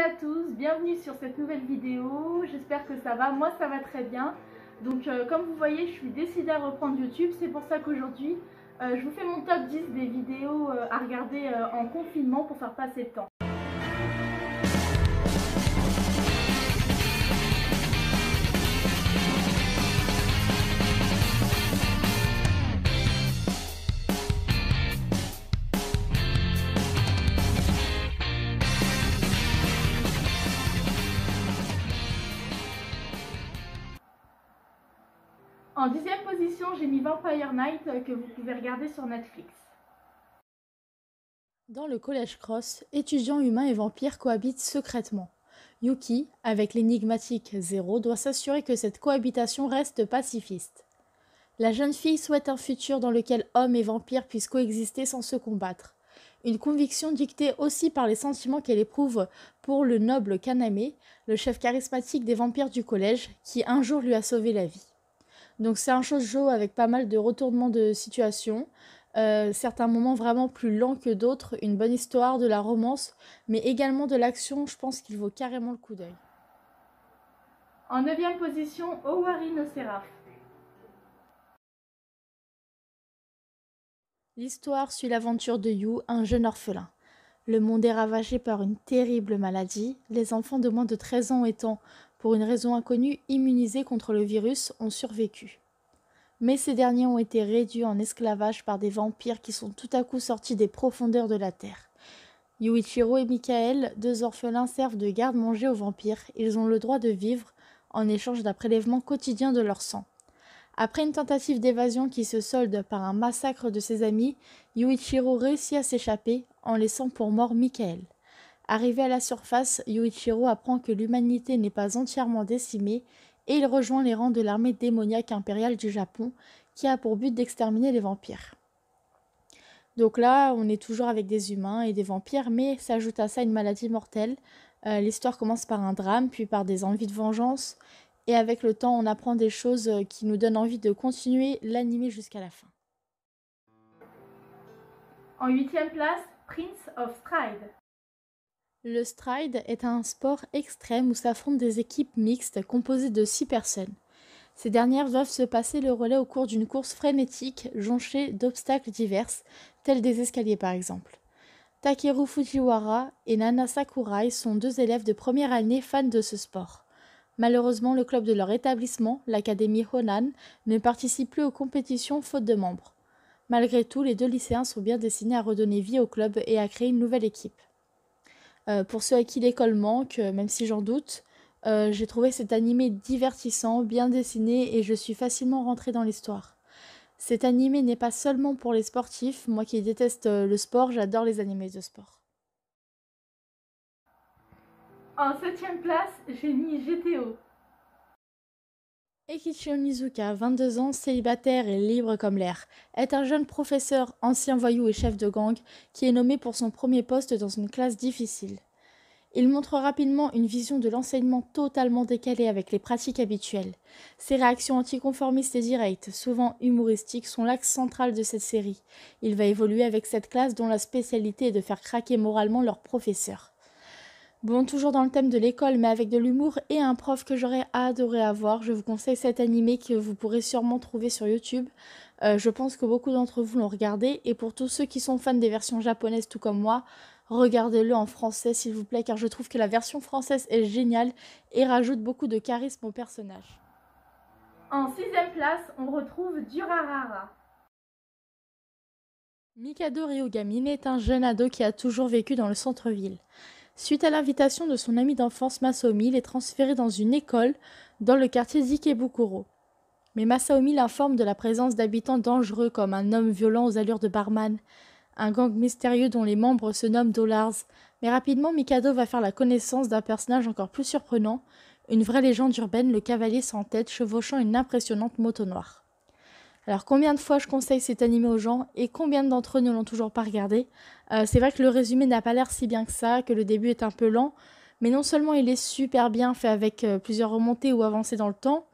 à tous, bienvenue sur cette nouvelle vidéo, j'espère que ça va, moi ça va très bien. Donc comme vous voyez, je suis décidée à reprendre YouTube, c'est pour ça qu'aujourd'hui je vous fais mon top 10 des vidéos à regarder en confinement pour faire passer le temps. En 10e position, j'ai mis Vampire Night que vous pouvez regarder sur Netflix. Dans le collège Cross, étudiants humains et vampires cohabitent secrètement. Yuki, avec l'énigmatique Zéro, doit s'assurer que cette cohabitation reste pacifiste. La jeune fille souhaite un futur dans lequel hommes et vampires puissent coexister sans se combattre. Une conviction dictée aussi par les sentiments qu'elle éprouve pour le noble Kaname, le chef charismatique des vampires du collège, qui un jour lui a sauvé la vie. Donc c'est un shoujo avec pas mal de retournements de situation, certains moments vraiment plus lents que d'autres, une bonne histoire, de la romance, mais également de l'action, je pense qu'il vaut carrément le coup d'œil. En 9e position, Owari no Seraph. L'histoire suit l'aventure de Yu, un jeune orphelin. Le monde est ravagé par une terrible maladie. Les enfants de moins de 13 ans étant, pour une raison inconnue, immunisés contre le virus, ont survécu. Mais ces derniers ont été réduits en esclavage par des vampires qui sont tout à coup sortis des profondeurs de la terre. Yuichiro et Michael, deux orphelins, servent de garde-manger aux vampires. Ils ont le droit de vivre en échange d'un prélèvement quotidien de leur sang. Après une tentative d'évasion qui se solde par un massacre de ses amis, Yuichiro réussit à s'échapper en laissant pour mort Michael. Arrivé à la surface, Yuichiro apprend que l'humanité n'est pas entièrement décimée et il rejoint les rangs de l'armée démoniaque impériale du Japon qui a pour but d'exterminer les vampires. Donc là, on est toujours avec des humains et des vampires, mais s'ajoute à ça une maladie mortelle. L'histoire commence par un drame, puis par des envies de vengeance, et avec le temps, on apprend des choses qui nous donnent envie de continuer l'anime jusqu'à la fin. En 8e place, Prince of Stride. Le stride est un sport extrême où s'affrontent des équipes mixtes composées de 6 personnes. Ces dernières doivent se passer le relais au cours d'une course frénétique jonchée d'obstacles divers, tels des escaliers par exemple. Takeru Fujiwara et Nana Sakurai sont deux élèves de première année fans de ce sport. Malheureusement, le club de leur établissement, l'Académie Honan, ne participe plus aux compétitions faute de membres. Malgré tout, les deux lycéens sont bien destinés à redonner vie au club et à créer une nouvelle équipe. Pour ceux à qui l'école manque, même si j'en doute, j'ai trouvé cet animé divertissant, bien dessiné et je suis facilement rentrée dans l'histoire. Cet animé n'est pas seulement pour les sportifs, moi qui déteste le sport, j'adore les animés de sport. En 7e place, j'ai mis GTO. Eikichi Onizuka, 22 ans, célibataire et libre comme l'air, est un jeune professeur, ancien voyou et chef de gang, qui est nommé pour son premier poste dans une classe difficile. Il montre rapidement une vision de l'enseignement totalement décalée avec les pratiques habituelles. Ses réactions anticonformistes et directes, souvent humoristiques, sont l'axe central de cette série. Il va évoluer avec cette classe dont la spécialité est de faire craquer moralement leurs professeurs. Bon, toujours dans le thème de l'école, mais avec de l'humour et un prof que j'aurais adoré avoir, je vous conseille cet animé que vous pourrez sûrement trouver sur YouTube. Je pense que beaucoup d'entre vous l'ont regardé, et pour tous ceux qui sont fans des versions japonaises tout comme moi, regardez-le en français s'il vous plaît, car je trouve que la version française est géniale et rajoute beaucoup de charisme au personnage. En 6e place, on retrouve Durarara. Mikado Ryogamine est un jeune ado qui a toujours vécu dans le centre-ville. Suite à l'invitation de son ami d'enfance Masaomi, il est transféré dans une école dans le quartier d'Ikebukuro. Mais Masaomi l'informe de la présence d'habitants dangereux comme un homme violent aux allures de barman, un gang mystérieux dont les membres se nomment Dollars. Mais rapidement, Mikado va faire la connaissance d'un personnage encore plus surprenant, une vraie légende urbaine, le cavalier sans tête chevauchant une impressionnante moto noire. Alors combien de fois je conseille cet animé aux gens et combien d'entre eux ne l'ont toujours pas regardé. C'est vrai que le résumé n'a pas l'air si bien que ça, que le début est un peu lent, mais non seulement il est super bien fait avec plusieurs remontées ou avancées dans le temps,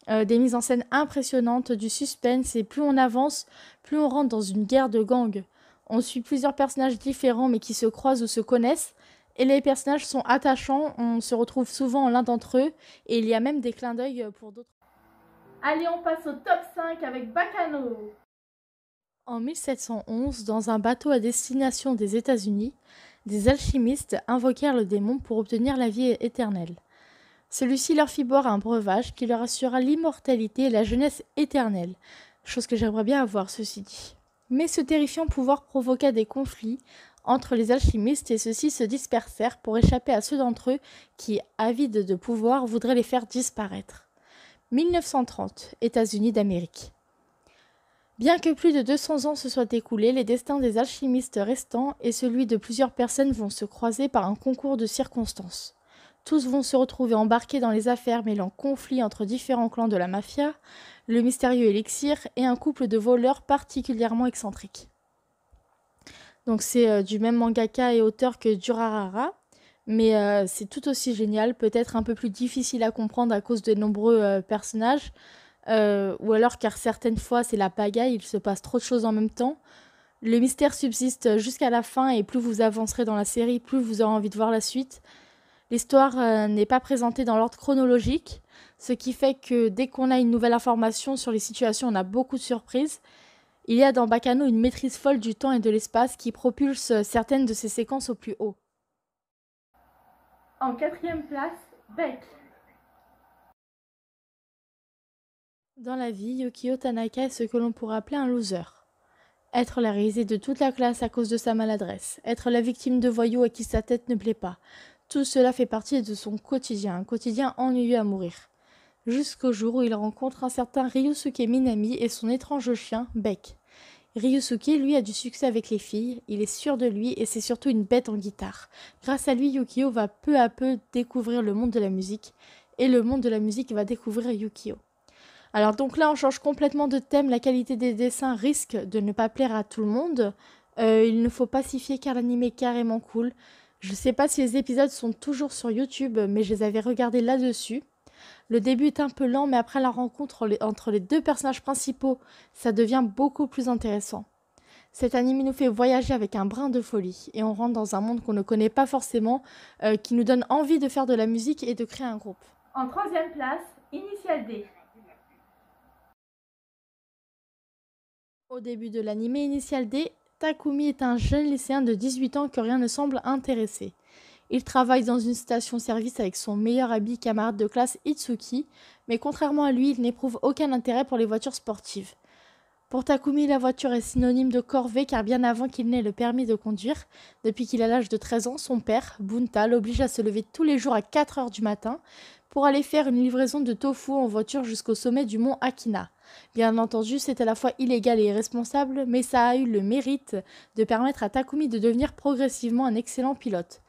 des mises en scène impressionnantes, du suspense, et plus on avance, plus on rentre dans une guerre de gangs. On suit plusieurs personnages différents mais qui se croisent ou se connaissent, Et les personnages sont attachants, on se retrouve souvent en l'un d'entre eux, et il y a même des clins d'œil pour d'autres. Allez, on passe au top 5 avec Baccano. En 1711, dans un bateau à destination des États-Unis, des alchimistes invoquèrent le démon pour obtenir la vie éternelle. Celui-ci leur fit boire un breuvage qui leur assura l'immortalité et la jeunesse éternelle, chose que j'aimerais bien avoir, ceci dit. Mais ce terrifiant pouvoir provoqua des conflits entre les alchimistes et ceux-ci se dispersèrent pour échapper à ceux d'entre eux qui, avides de pouvoir, voudraient les faire disparaître. 1930, États-Unis d'Amérique. Bien que plus de 200 ans se soient écoulés, les destins des alchimistes restants et celui de plusieurs personnes vont se croiser par un concours de circonstances. Tous vont se retrouver embarqués dans les affaires mêlant conflits entre différents clans de la mafia, le mystérieux élixir et un couple de voleurs particulièrement excentriques. Donc c'est du même mangaka et auteur que Durarara, mais c'est tout aussi génial, peut-être un peu plus difficile à comprendre à cause de nombreux personnages, ou alors car certaines fois c'est la pagaille, il se passe trop de choses en même temps. Le mystère subsiste jusqu'à la fin et plus vous avancerez dans la série, plus vous aurez envie de voir la suite. L'histoire n'est pas présentée dans l'ordre chronologique, ce qui fait que dès qu'on a une nouvelle information sur les situations, on a beaucoup de surprises. Il y a dans Baccano une maîtrise folle du temps et de l'espace qui propulse certaines de ces séquences au plus haut. En 4e place, Beck. Dans la vie, Yukio Tanaka est ce que l'on pourrait appeler un loser. Être la risée de toute la classe à cause de sa maladresse, être la victime de voyous à qui sa tête ne plaît pas, tout cela fait partie de son quotidien, un quotidien ennuyeux à mourir. Jusqu'au jour où il rencontre un certain Ryusuke Minami et son étrange chien, Beck. Ryusuke, lui, a du succès avec les filles, il est sûr de lui et c'est surtout une bête en guitare. Grâce à lui, Yukio va peu à peu découvrir le monde de la musique, et le monde de la musique va découvrir Yukio. Alors donc là, on change complètement de thème, la qualité des dessins risque de ne pas plaire à tout le monde. Il ne faut pas s'y fier car l'anime est carrément cool. Je sais pas si les épisodes sont toujours sur YouTube, mais je les avais regardés là-dessus. Le début est un peu lent, mais après la rencontre entre les deux personnages principaux, ça devient beaucoup plus intéressant. Cet anime nous fait voyager avec un brin de folie, et on rentre dans un monde qu'on ne connaît pas forcément, qui nous donne envie de faire de la musique et de créer un groupe. En 3e place, Initial D. Au début de l'anime Initial D, Takumi est un jeune lycéen de 18 ans que rien ne semble intéresser. Il travaille dans une station-service avec son meilleur ami camarade de classe Itsuki, mais contrairement à lui, il n'éprouve aucun intérêt pour les voitures sportives. Pour Takumi, la voiture est synonyme de corvée car bien avant qu'il n'ait le permis de conduire, depuis qu'il a l'âge de 13 ans, son père, Bunta, l'oblige à se lever tous les jours à 4 heures du matin pour aller faire une livraison de tofu en voiture jusqu'au sommet du mont Akina. Bien entendu, c'est à la fois illégal et irresponsable, mais ça a eu le mérite de permettre à Takumi de devenir progressivement un excellent pilote.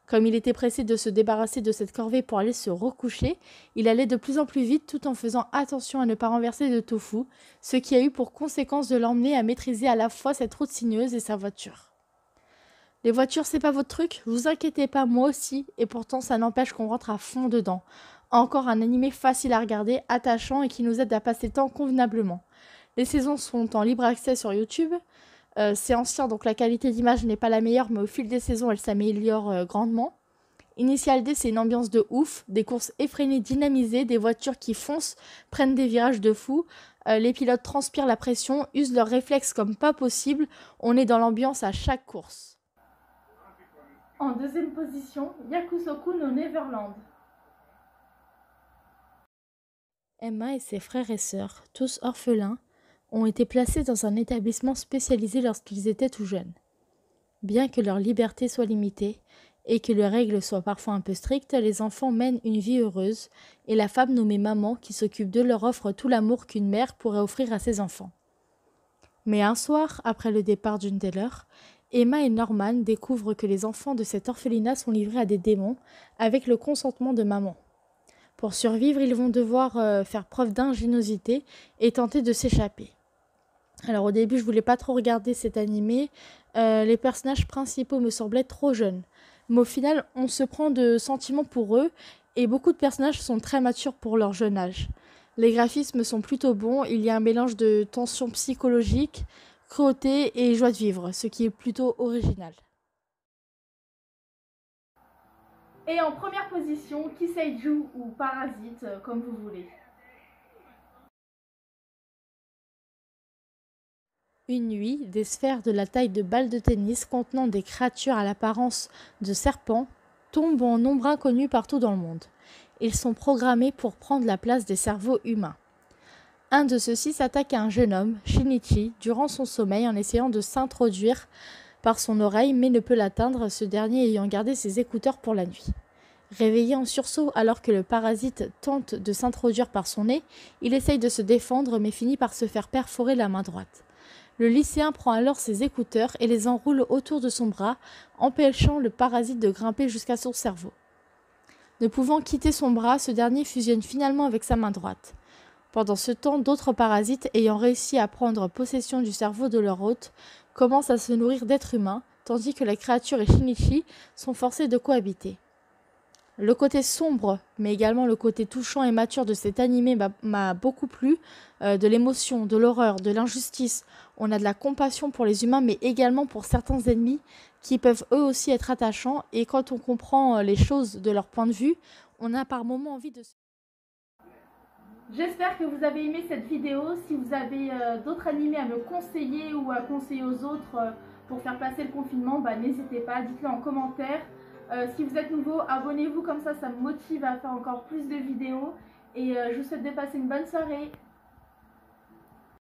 Comme il était pressé de se débarrasser de cette corvée pour aller se recoucher, il allait de plus en plus vite tout en faisant attention à ne pas renverser de tofu, ce qui a eu pour conséquence de l'emmener à maîtriser à la fois cette route sinueuse et sa voiture. Les voitures, c'est pas votre truc? Vous inquiétez pas, moi aussi, et pourtant ça n'empêche qu'on rentre à fond dedans. Encore un animé facile à regarder, attachant et qui nous aide à passer le temps convenablement. Les saisons sont en libre accès sur YouTube. C'est ancien, donc la qualité d'image n'est pas la meilleure, mais au fil des saisons, elle s'améliore grandement. Initial D, c'est une ambiance de ouf, des courses effrénées dynamisées, des voitures qui foncent, prennent des virages de fou. Les pilotes transpirent la pression, usent leurs réflexes comme pas possible. On est dans l'ambiance à chaque course. En 2e position, Yakusoku no Neverland. Emma et ses frères et sœurs, tous orphelins, ont été placés dans un établissement spécialisé lorsqu'ils étaient tout jeunes. Bien que leur liberté soit limitée et que les règles soient parfois un peu strictes, les enfants mènent une vie heureuse et la femme nommée maman qui s'occupe d'eux leur offre tout l'amour qu'une mère pourrait offrir à ses enfants. Mais un soir, après le départ d'une des leurs, Emma et Norman découvrent que les enfants de cet orphelinat sont livrés à des démons avec le consentement de maman. Pour survivre, ils vont devoir faire preuve d'ingéniosité et tenter de s'échapper. Alors au début, je voulais pas trop regarder cet animé. Les personnages principaux me semblaient trop jeunes. Mais au final, on se prend de sentiments pour eux et beaucoup de personnages sont très matures pour leur jeune âge. Les graphismes sont plutôt bons, il y a un mélange de tension psychologique, cruauté et joie de vivre, ce qui est plutôt original. Et en première position, Kiseiju ou Parasite, comme vous voulez. Une nuit, des sphères de la taille de balles de tennis contenant des créatures à l'apparence de serpents tombent en nombre inconnu partout dans le monde. Ils sont programmés pour prendre la place des cerveaux humains. Un de ceux-ci s'attaque à un jeune homme, Shinichi, durant son sommeil en essayant de s'introduire par son oreille mais ne peut l'atteindre, ce dernier ayant gardé ses écouteurs pour la nuit. Réveillé en sursaut alors que le parasite tente de s'introduire par son nez, il essaye de se défendre mais finit par se faire perforer la main droite. Le lycéen prend alors ses écouteurs et les enroule autour de son bras, empêchant le parasite de grimper jusqu'à son cerveau. Ne pouvant quitter son bras, ce dernier fusionne finalement avec sa main droite. Pendant ce temps, d'autres parasites, ayant réussi à prendre possession du cerveau de leur hôte, commencent à se nourrir d'êtres humains, tandis que la créature et Shinichi sont forcés de cohabiter. Le côté sombre, mais également le côté touchant et mature de cet animé m'a beaucoup plu. De l'émotion, de l'horreur, de l'injustice. On a de la compassion pour les humains, mais également pour certains ennemis qui peuvent eux aussi être attachants. Et quand on comprend les choses de leur point de vue, on a par moments envie de... J'espère que vous avez aimé cette vidéo. Si vous avez d'autres animés à me conseiller ou à conseiller aux autres pour faire passer le confinement, n'hésitez pas, dites-le en commentaire. Si vous êtes nouveau, abonnez-vous, comme ça me motive à faire encore plus de vidéos. Et je vous souhaite de passer une bonne soirée.